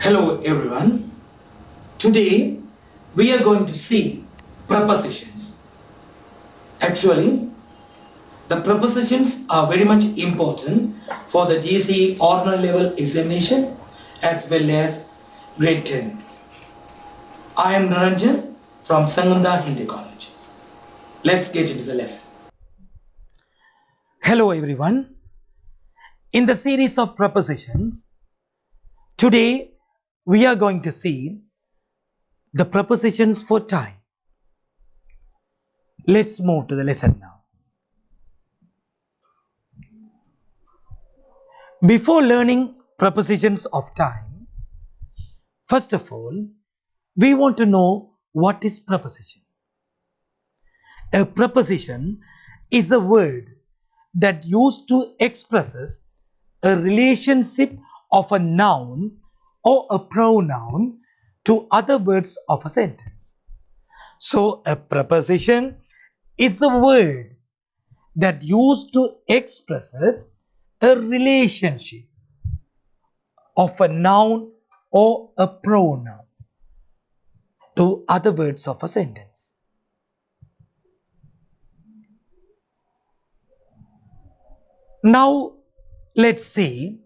Hello everyone. Today we are going to see prepositions. Actually, the prepositions are very much important for the GCE ordinary level examination as well as grade 10. I am Naranjan from Sanganda Hindi College. Let's get into the lesson. Hello everyone. In the series of prepositions, today we are going to see the prepositions for time. Let's move to the lesson now. Before learning prepositions of time, first of all, we want to know what is preposition. A preposition is a word that used to expresses a relationship of a noun or a pronoun to other words of a sentence. So, a preposition is a word that used to expresses a relationship of a noun or a pronoun to other words of a sentence. Now, let's see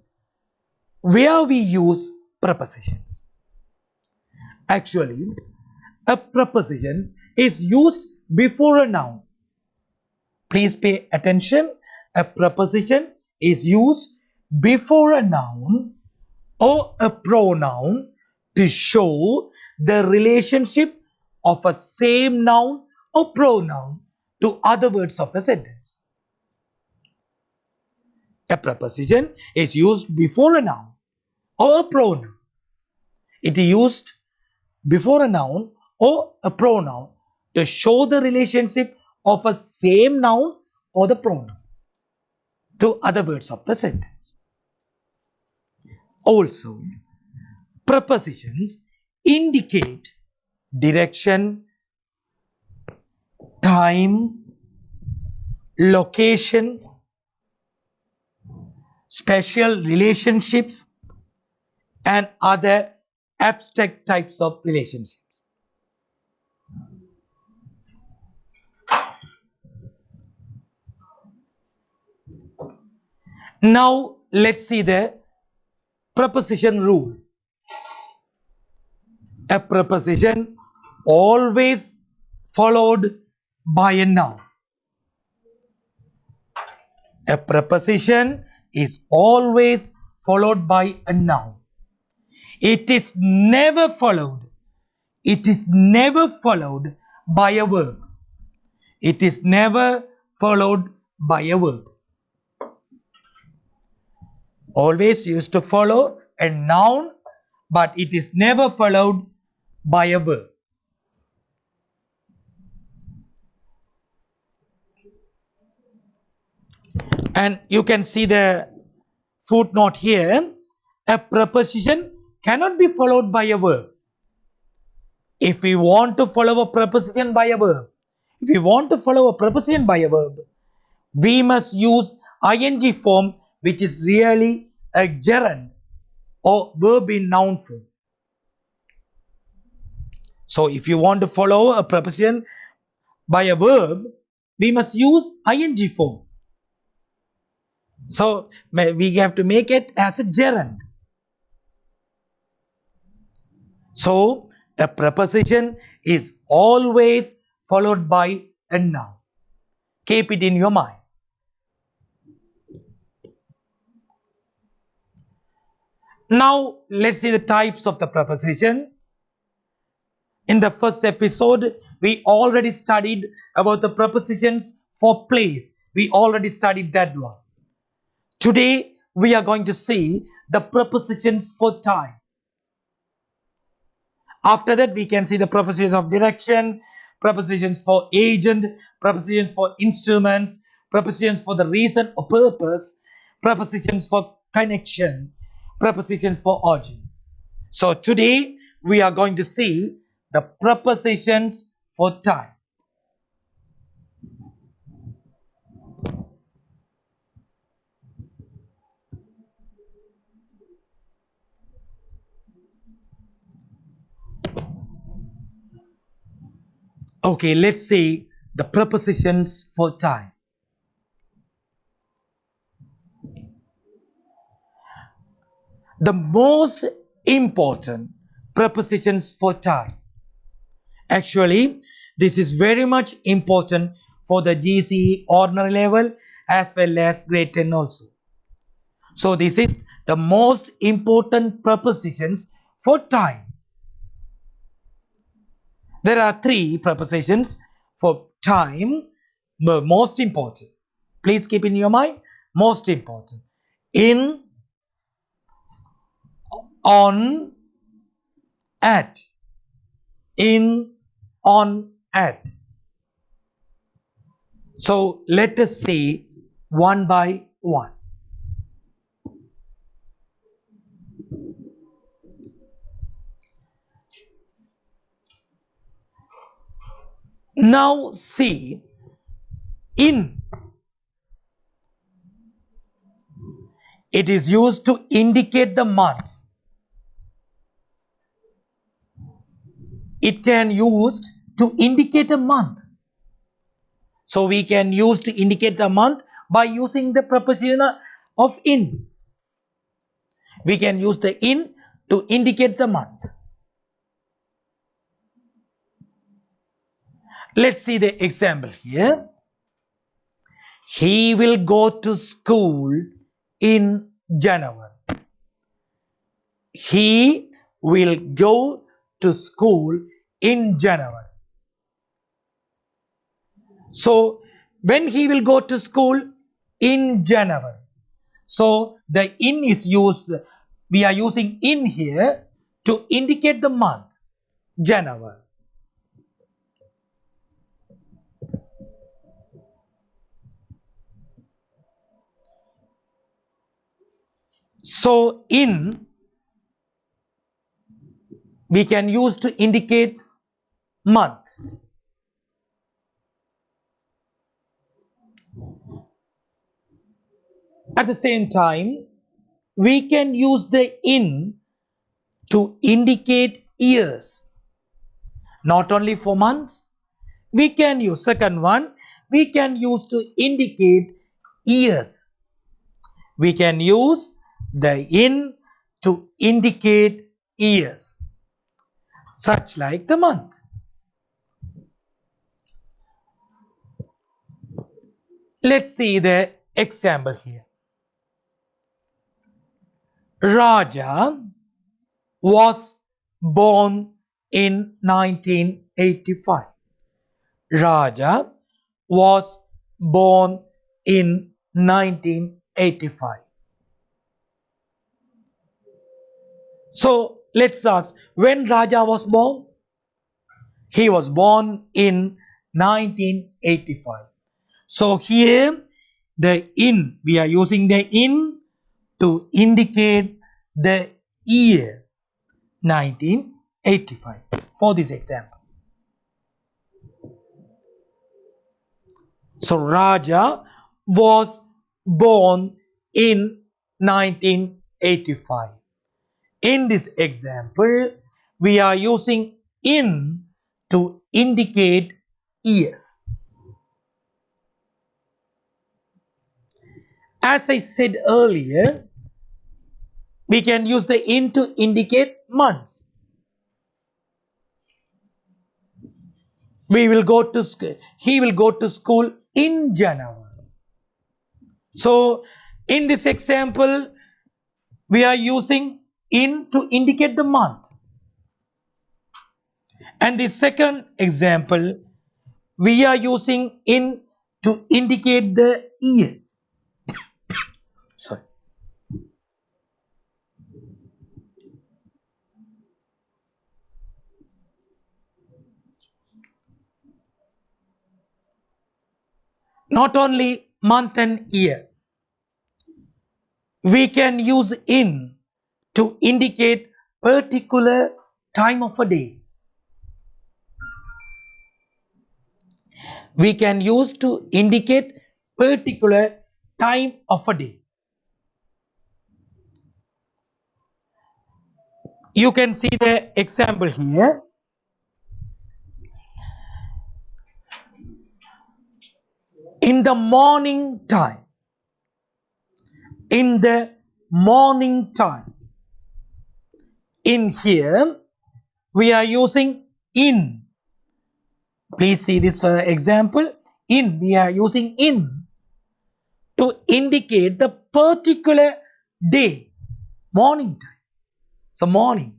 where we use prepositions. Actually, a preposition is used before a noun. Please pay attention. A preposition is used before a noun or a pronoun to show the relationship of a same noun or pronoun to other words of the sentence. A preposition is used before a noun or a pronoun. It is used before a noun or a pronoun to show the relationship of a same noun or the pronoun to other words of the sentence. Also, prepositions indicate direction, time, location, special relationships, and other abstract types of relationships. Now, let's see the preposition rule. A preposition always followed by a noun. A preposition is always followed by a noun. It is never followed. It is never followed by a verb. It is never followed by a verb. Always used to follow a noun, but it is never followed by a verb. And you can see the footnote here. A preposition cannot be followed by a verb. If we want to follow a preposition by a verb, we must use ing form, which is really a gerund or verb in noun form. So if you want to follow a preposition by a verb, we must use ing form. So we have to make it as a gerund. So a preposition is always followed by a noun. Keep it in your mind. Now let's see the types of the preposition. In the first episode, we already studied about the prepositions for place. We already studied that one. Today, we are going to see the prepositions for time. After that, we can see the prepositions of direction, prepositions for agent, prepositions for instruments, prepositions for the reason or purpose, prepositions for connection, prepositions for origin. So today, we are going to see the prepositions for time. Okay, let's see the prepositions for time. The most important prepositions for time. Actually, this is very much important for the GCE ordinary level as well as grade 10 also. So this is the most important prepositions for time. There are three prepositions for time, most important. Please keep in your mind, most important. In, on, at. In, on, at. So let us see one by one. Now see, in. It is used to indicate the months. It can used to indicate a month. So we can use to indicate the month by using the preposition of in. We can use the in to indicate the month. Let's see the example here. He will go to school in January. He will go to school in January. So when he will go to school in January. So the in is used, we are using in here to indicate the month, January. So in we can use to indicate month. At the same time, we can use the in to indicate years. Not only for months, we can use second one, we can use to indicate years. We can use the in to indicate years, such like the month. Let's see the example here. Raja was born in 1985. Raja was born in 1985. So let's ask, when Raja was born? He was born in 1985. So here the in, we are using the in to indicate the year 1985 for this example. So Raja was born in 1985. In this example, we are using in to indicate years. As I said earlier, we can use the in to indicate months. We will go to school. He will go to school in January. So in this example, we are using in to indicate the month. And the second example, we are using in to indicate the year. Sorry. Not only month and year, we can use in to indicate particular time of a day. We can use to indicate particular time of a day. You can see the example here. In the morning time. In the morning time. In here we are using in. Please see this example. In, we are using in to indicate the particular day, morning time. So morning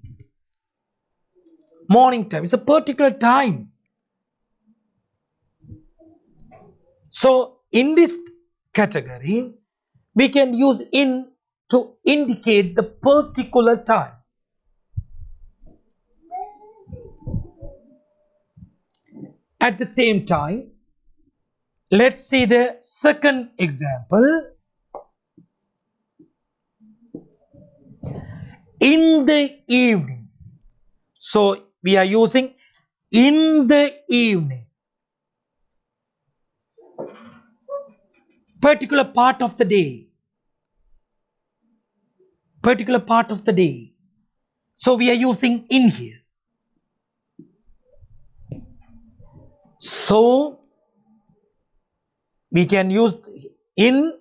time is a particular time. So in this category we can use in to indicate the particular time. At the same time, let's see the second example. In the evening. So we are using in the evening. Particular part of the day. Particular part of the day. So we are using in here. So we can use in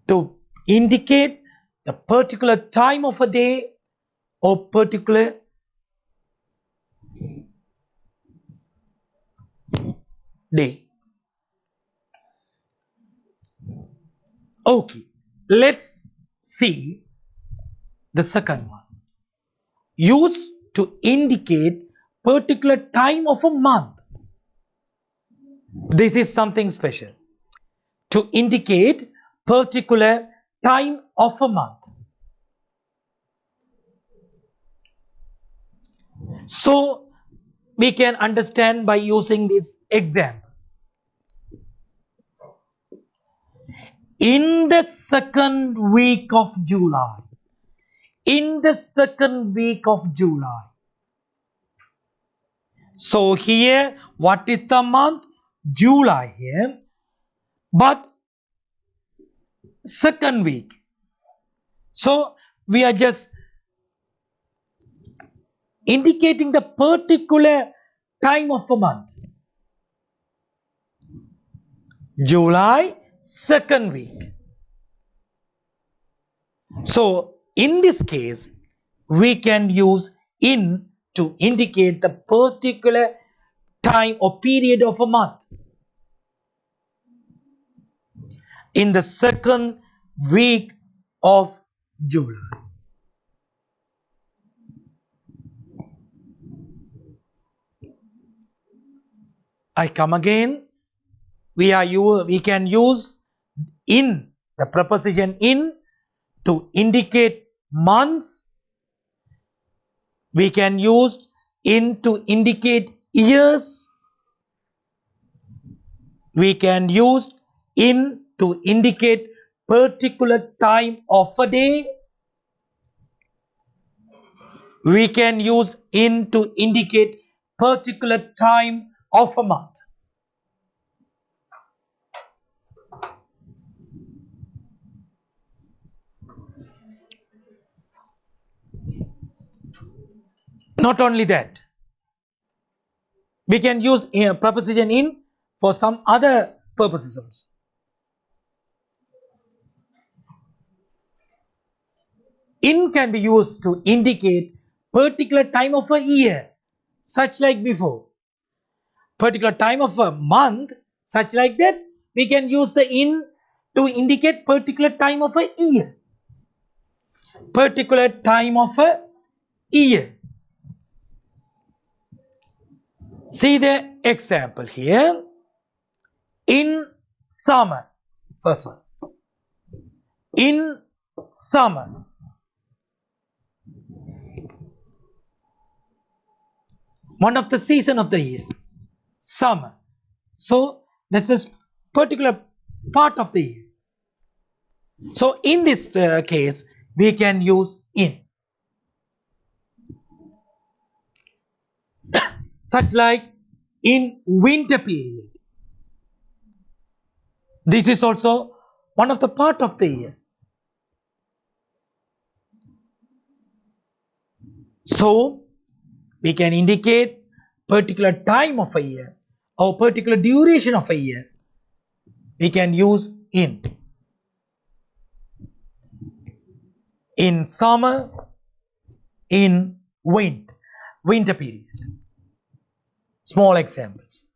to indicate the particular time of a day or particular day. Okay, let's see the second one. Used to indicate particular time of a month. This is something special. To indicate particular time of a month. So we can understand by using this example. In the second week of July. In the second week of July. So here, what is the month? July here. But second week. So we are just indicating the particular time of a month. July, second week. So in this case, we can use in to indicate the particular time or period of a month. In the second week of July. I come again. We can use in, the preposition in, to indicate months. We can use in to indicate years. We can use in to indicate particular time of a day. We can use in to indicate particular time of a month. Not only that, we can use a preposition in for some other purposes also. In can be used to indicate particular time of a year, such like before. Particular time of a month, such like that. We can use the in to indicate particular time of a year. Particular time of a year. See the example here. In summer, first one. In summer. One of the season of the year. Summer. So this is particular part of the year. So in this case, we can use in. Such like in winter period. This is also one of the part of the year. So we can indicate particular time of a year or particular duration of a year we can use in. In summer, in winter period. Small examples.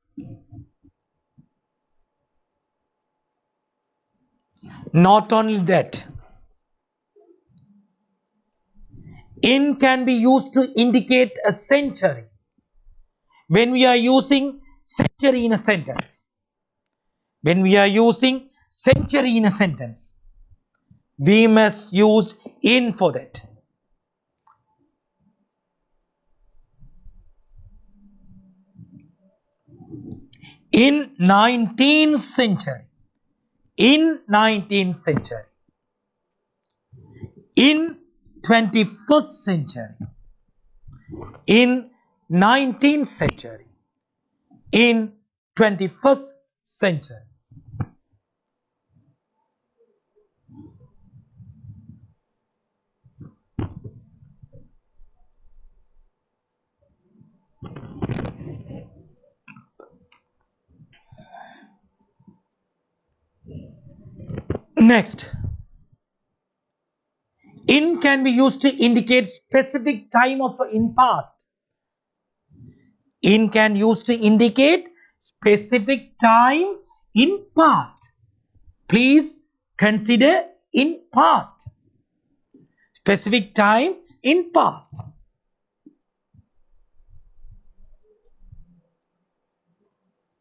Not only that, in can be used to indicate a century. When we are using century in a sentence, we must use in for that. In 19th century, in 21st century, in 19th century, in 21st century. Next, in can be used to indicate specific time of in past. In can used to indicate specific time in past. Please consider in past. Specific time in past.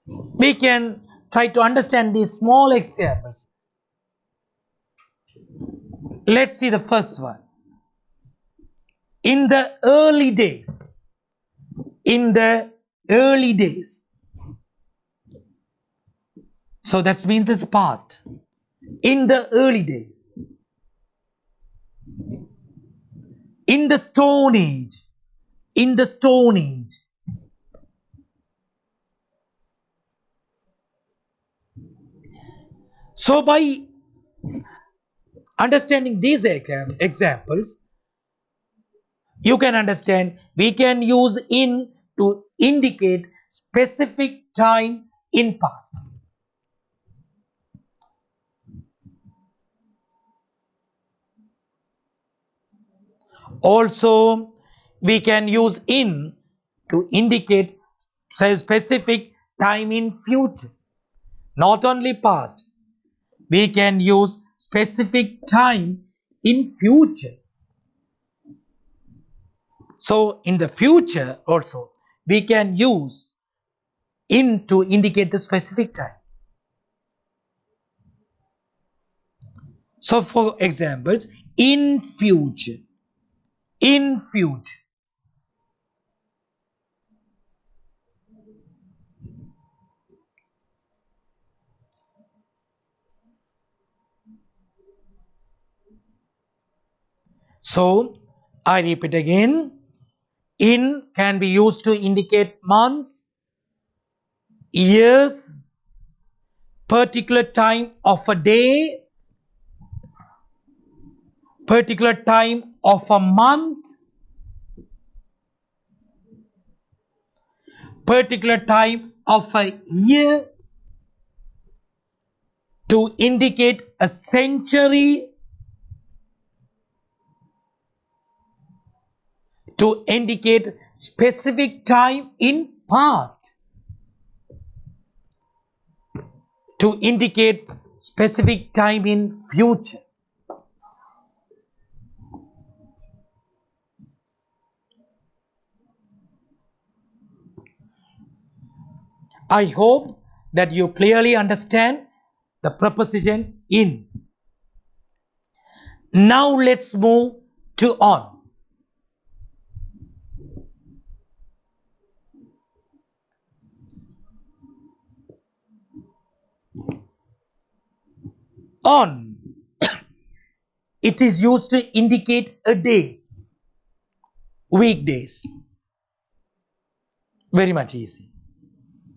We can try to understand these small examples. Let's see the first one. In the early days. In the early days. So that means this past. In the early days. In the Stone Age. In the Stone Age. So by understanding these examples, you can understand we can use in to indicate specific time in past. Also, we can use in to indicate specific time in future. Not only past, we can use specific time in future. So, in the future also, we can use in to indicate the specific time. So, for examples, in future, in future. So, I repeat again, in can be used to indicate months, years, particular time of a day, particular time of a month, particular time of a year, to indicate a century, to indicate specific time in past, to indicate specific time in future. I hope that you clearly understand the preposition in. Now let's move to on. On. It is used to indicate a day. Weekdays. Very much easy.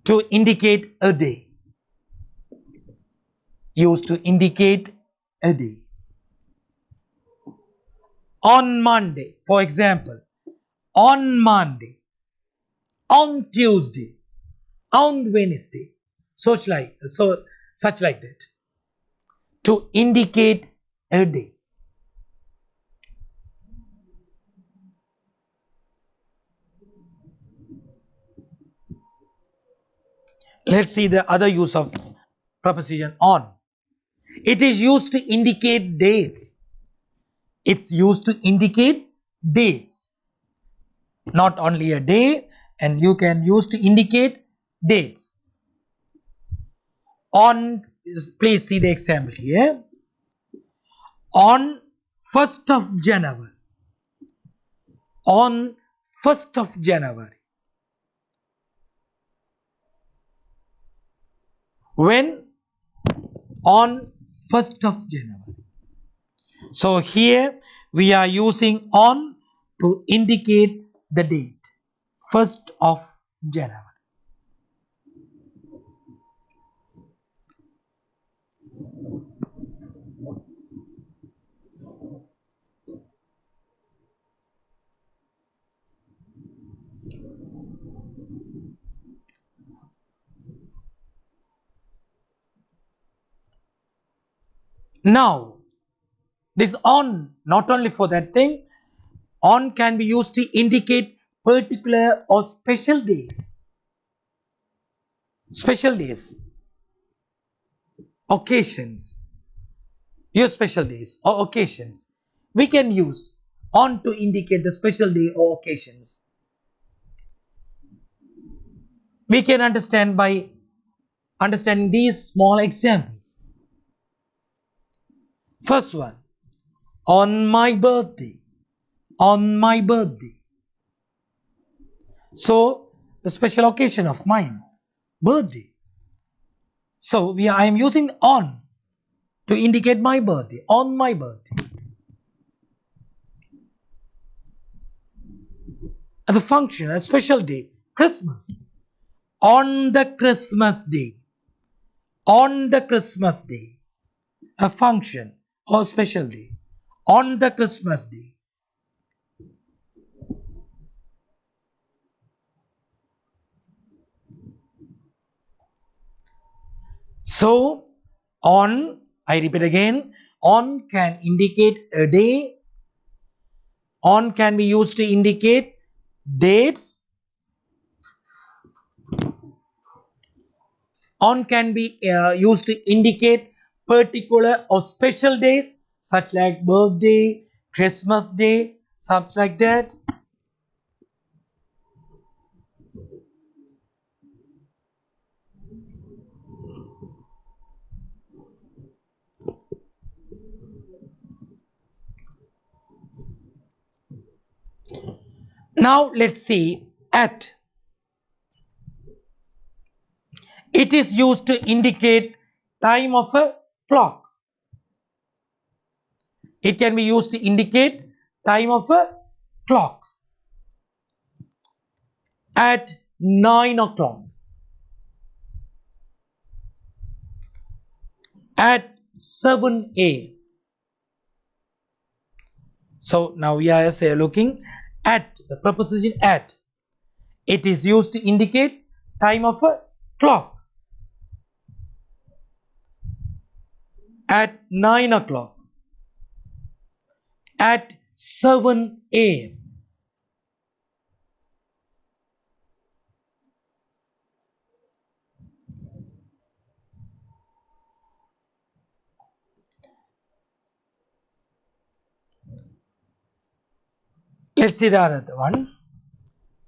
To indicate a day. Used to indicate a day. On Monday, for example, on Monday, on Tuesday, on Wednesday. So such like that, to indicate a day. Let's see the other use of preposition on. It is used to indicate dates. It's used to indicate dates. Not only a day, and you can use to indicate dates. On, please see the example here. On 1st of January. On 1st of January. When? On 1st of January. So here we are using on to indicate the date. 1st of January. Now, this on, not only for that thing, on can be used to indicate particular or special days. Special days, occasions, your special days or occasions. We can use on to indicate the special day or occasions. We can understand by understanding these small examples. First one, on my birthday. On my birthday. So, the special occasion of mine, birthday. So, I am using on to indicate my birthday, on my birthday. And the function, a special day, Christmas. On the Christmas day. On the Christmas day. A function or special day. On the Christmas day. So, on, I repeat again, on can indicate a day. On can be used to indicate dates. On can be used to indicate particular or special days such like birthday, Christmas day, such like that. Now let's see at. It is used to indicate time of a clock. It can be used to indicate time of a clock. At 9 o'clock. At 7 a.m. So now we are looking at the preposition at. It is used to indicate time of a clock. At 9 o'clock. At 7 a.m. Let's see the other one.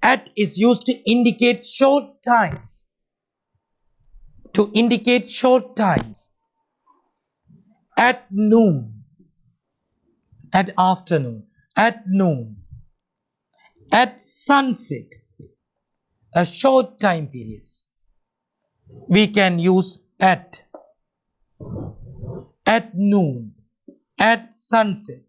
At is used to indicate short times. To indicate short times. At noon. At afternoon. At noon. At sunset. A short time periods. We can use at noon. At sunset.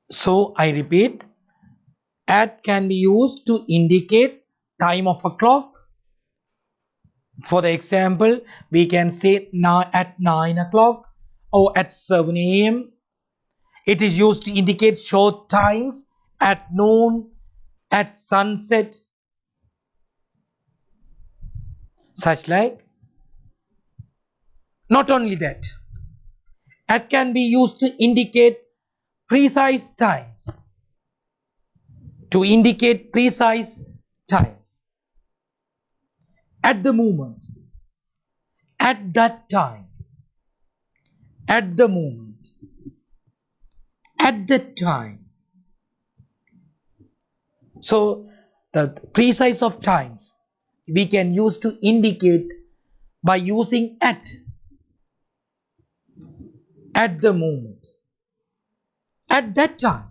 So I repeat, at can be used to indicate time of a clock. For the example, we can say at 9 o'clock or at 7 a.m. It is used to indicate short times, at noon, at sunset, such like. Not only that, at can be used to indicate precise times. To indicate precise times. At the moment, at that time, at the moment, at the time. So the precise of times we can use to indicate by using at the moment, at that time.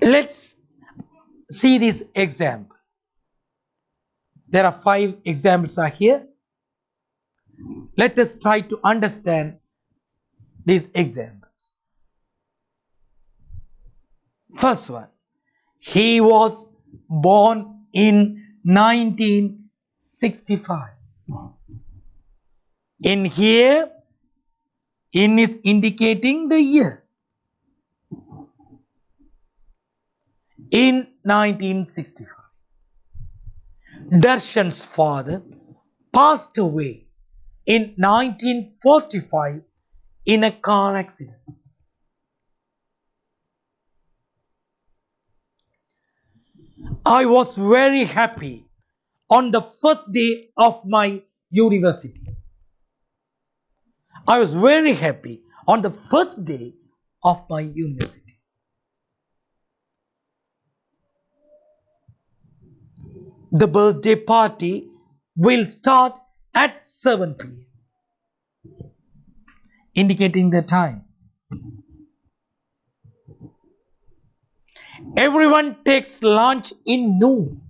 Let's see this example. There are 5 examples are here. Let us try to understand these examples. First one, he was born in 1965. In here, in is indicating the year. In 1965. Darshan's father passed away in 1945 in a car accident. I was very happy on the first day of my university. I was very happy on the first day of my university. The birthday party will start at 7 p.m. indicating the time. Everyone takes lunch in noon.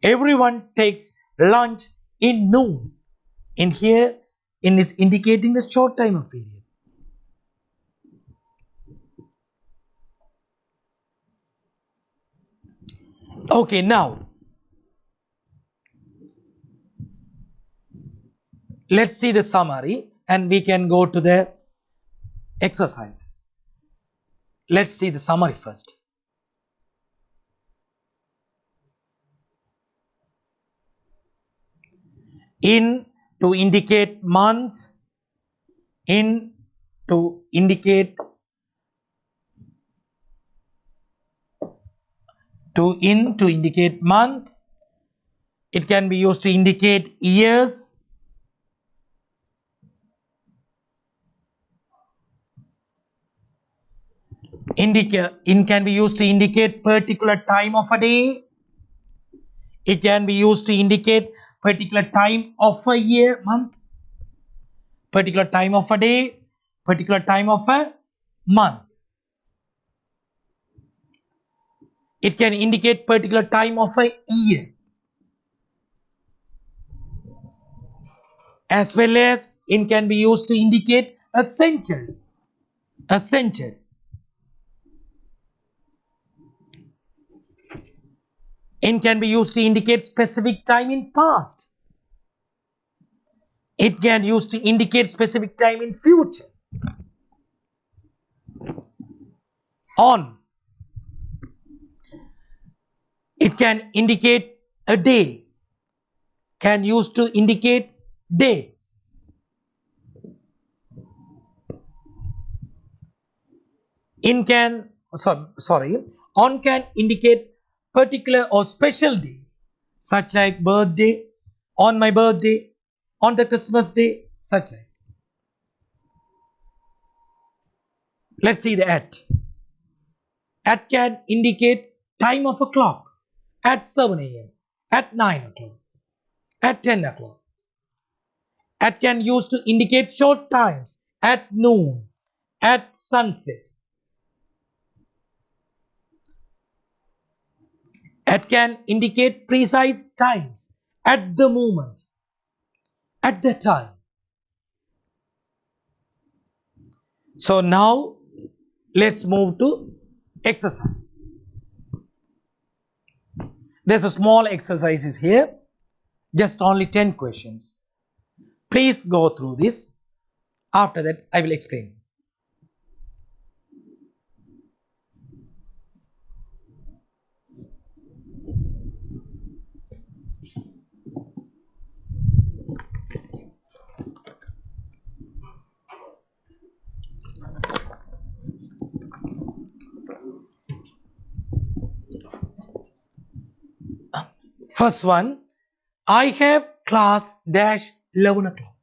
Everyone takes lunch in noon. In here, in is indicating the short time of period. Okay, now let's see the summary and we can go to the exercises. Let's see the summary first. In to indicate months, in to indicate to indicate month. It can be used to indicate years. In can be used to indicate particular time of a day. It can be used to indicate particular time of a year, month, particular time of a day, particular time of a month. It can indicate particular time of a year. As well as it can be used to indicate a century. A century. It can be used to indicate specific time in past. It can be used to indicate specific time in future. On. It can indicate a day. Can use to indicate dates. On can indicate particular or special days, such like birthday, on my birthday, on the Christmas day, such like. Let's see the at. At can indicate time of a clock, at 7 a.m., at 9 o'clock, at 10 o'clock. At can use to indicate short times, at noon, at sunset. At can indicate precise times, at the moment, at the time. So now let's move to exercise. There's a small exercise is here. Just only 10 questions. Please go through this. After that, I will explain. First one, I have class dash 11 o'clock.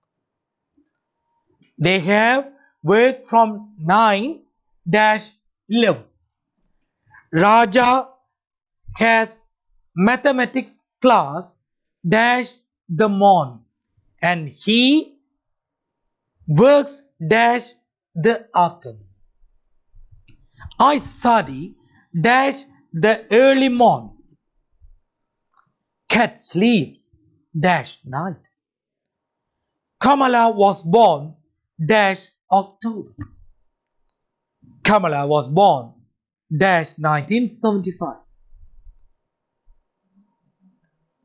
They have work from 9 dash 11. Raja has mathematics class dash the morning and he works dash the afternoon. I study dash the early morning. Cat sleeps dash night. Kamala was born dash October. Kamala was born dash 1975.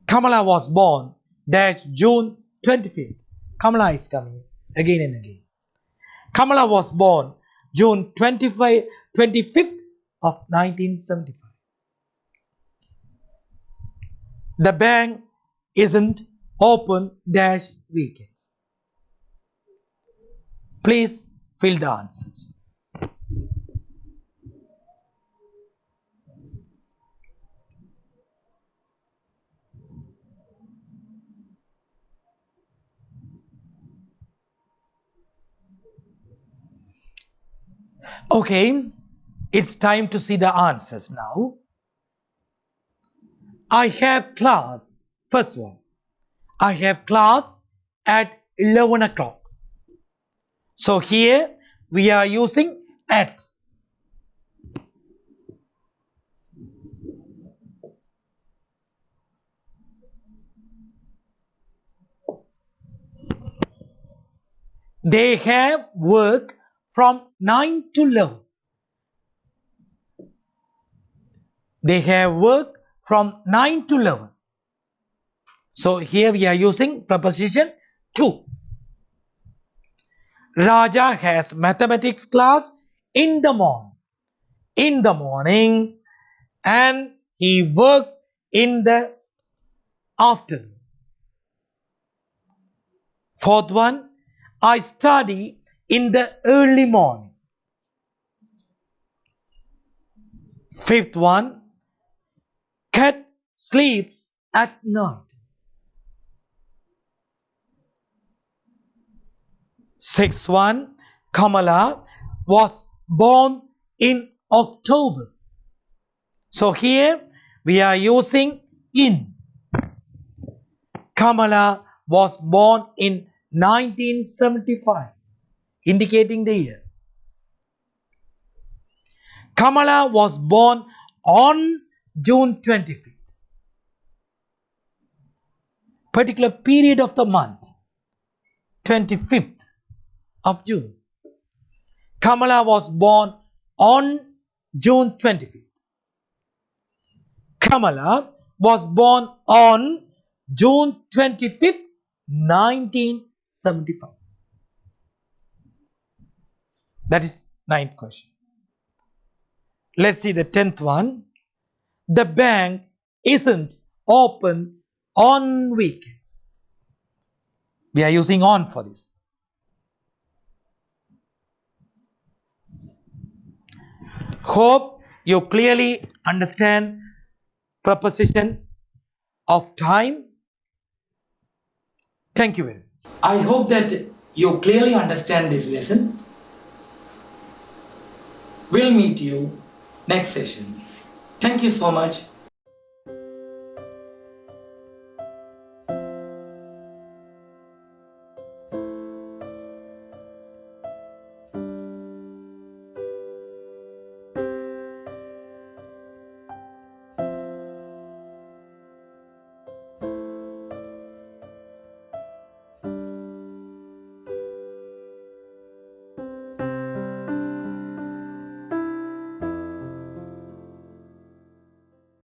Kamala was born dash June 25th. Kamala is coming again and again. Kamala was born June 25th of 1975. The bank isn't open dash weekends. Please fill the answers. Okay, it's time to see the answers now. I have class, first one. I have class at 11 o'clock. So here we are using at. They have work from 9 to 11. They have work from 9 to 11. So here we are using preposition to. Raja has mathematics class in the morning. In the morning, and he works in the afternoon. Fourth one, I study in the early morning. Fifth one, cat sleeps at night. Sixth one, Kamala was born in October. So here we are using in. Kamala was born in 1975, indicating the year. Kamala was born on June 25th. Particular period of the month, 25th of June. Kamala was born on June 25th. Kamala was born on June 25th, 1975. That is 9th question. Let's see the 10th one. The bank isn't open on weekends. We are using on for this. Hope you clearly understand preposition of time. Thank you very much. I hope that you clearly understand this lesson. We'll meet you next session. Thank you so much.